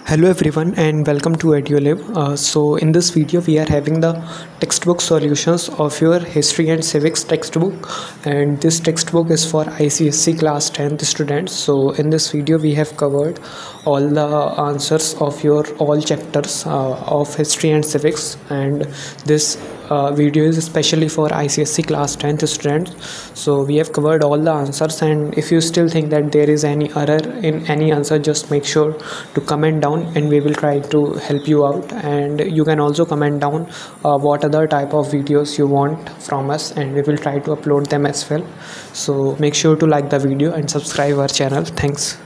Hello everyone and welcome to EduLib. So in this video we are having the textbook solutions of your history and civics textbook, and this textbook is for ICSE class 10th students. So in this video we have covered all the answers of your all chapters of history and civics, and this video is especially for ICSE class 10th students. So we have covered all the answers, and if you still think that there is any error in any answer, just make sure to comment down and we will try to help you out. And you can also comment down what other type of videos you want from us, and we will try to upload them as well. So make sure to like the video and subscribe our channel. Thanks.